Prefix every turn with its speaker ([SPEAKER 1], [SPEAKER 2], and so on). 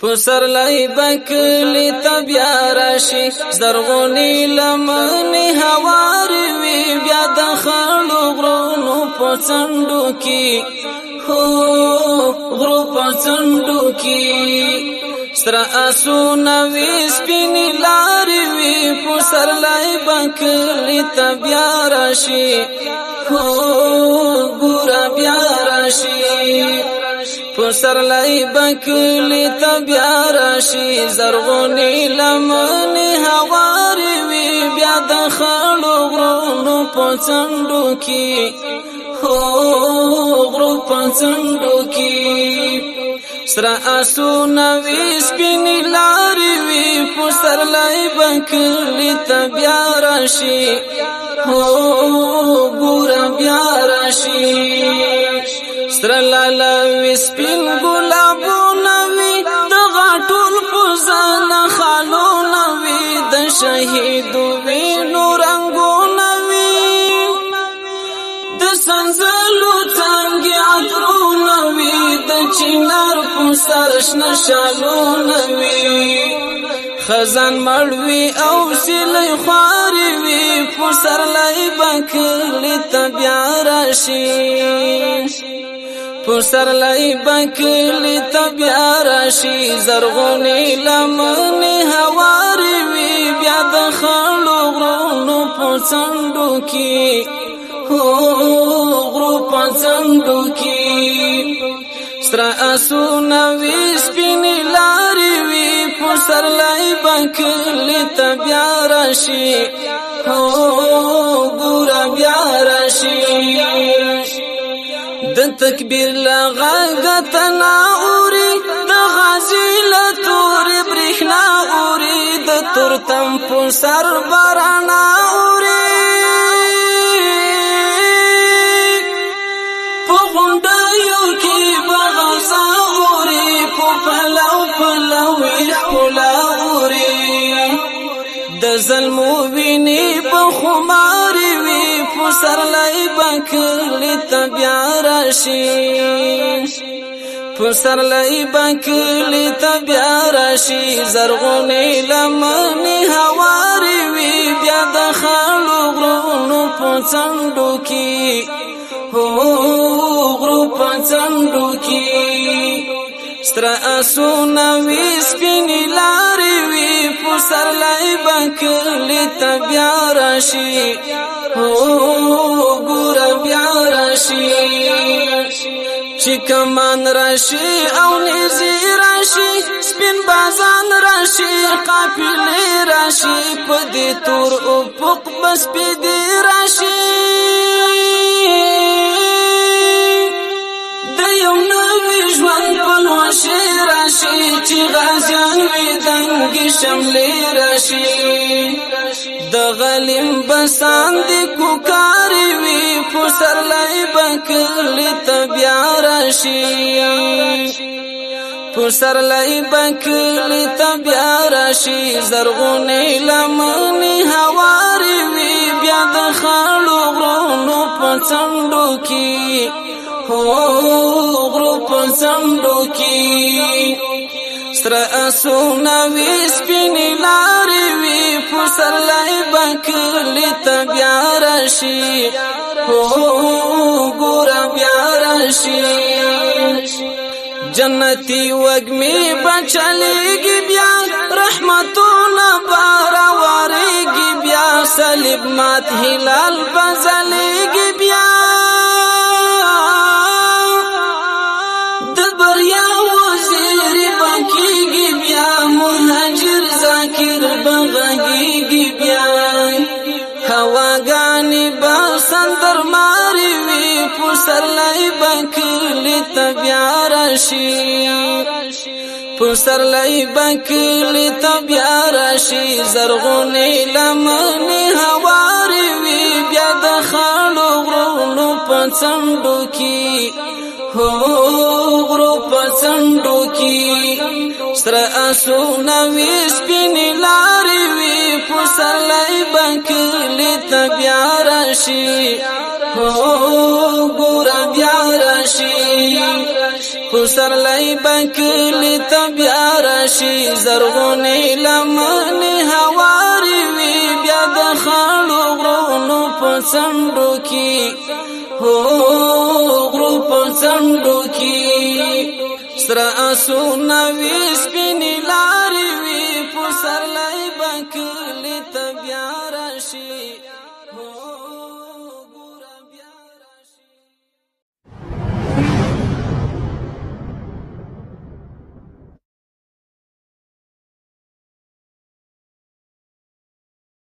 [SPEAKER 1] پسر لای بکلی تبیا راشي زرغونی لمنی هواری وی بیا د خړو غرونو په څنډو کې غرو په څنډو کې سره اسونه وی سپینی لارې وی پسر لای بکلی تبیا راشي ګور بیا راشي پسر لای بکلی تبیا راشي زرغونی لمنی هواری وی بیا د خړو غرونو په څنډو کې غرو په څنډو کې سره اسونه وی سپینی لارې وی پسر لای بکلی تبیا راشي ګور بیا راشي سره لالا وی سپین ګلابونه وی د غاټول پوزان خالونه وی د شهیدو وینو رنگونه وی د سنزلو څنګه عطرونه وی د چینار په سر شنه شالونه وی خزان مړوي او سلی خواري وی پسر لای بکلی تبیا راشي پسر لای بکلی تبیا راشي زرغونی لمنی هواری وی بیا د خړو غرونو په څنډو کې غرو په څنډو کې سره اسونه وی سپینی لارې وی پسر لای بکلی تبیا راشي ګور بیا راشي د تکبیر لغاغتنا اوري د غازی لتور برښنا اوري د تورتم په سر بارانا اوري په غونډیو کې بغزا اوري په پلو خلا اوري د ظلمو ویني په خماري وی پسر لای بکلی تبیا راشي پسر لای بکلی تبیا راشي زرغونی لمنی هواری وی بیا د خړو غرونو په څنډو کې غرو په څنډو کې ستر اسونه وی سپینی لارې وی پسر لای بکلی تبیا راشي ګور بیا راشي چې کمان راشي او نزی راشي سپین بازان راشي قافلې راشي په دې تور افق بس په دې راشي د یو نوې ژوند په نوشي راشي چې غازیان وي دنګ شملې راشي د غلیم بسان دی کوکاری وی پسر لای بکلی تبیا راشي پسر لای بکلی تبیا راشي زرغونی لمنی هواری وی بیا د خړو غرونو په څنډو کې غرو په څنډو کې سره اسونه وی سپینی لارې وی پسر لای بکلی تبیا راشي ګور بیا راشي جنتی وګمی بچلېږي بیا رحمتونه باراورېږي بیا صلیب مات هلال بزلېږي بیا د بریا وزیر بکیږي بیا مهاجر ذاکر بغږیږي بیا هواګانی با سندر ماری وی پسر لای بکلی تبیا راشي پسر لای بکلی تبیا راشي زرغونی لمنی هواری وی بیا د خړو غرونو په څنډو کې غرو په څنډو کې سره اسونه وی سپینی لارې وی پسر لای بکلی تبیا راشي ګور بیا راشي پسرلی بکلی تبیا راشی زرغونی لمنی هواری وی بیا د خړو غرونو په څنډو کې غرو په څنډو کې سره آسونه وی سپینې لارې وی پسرلی بکلی تبیا راشي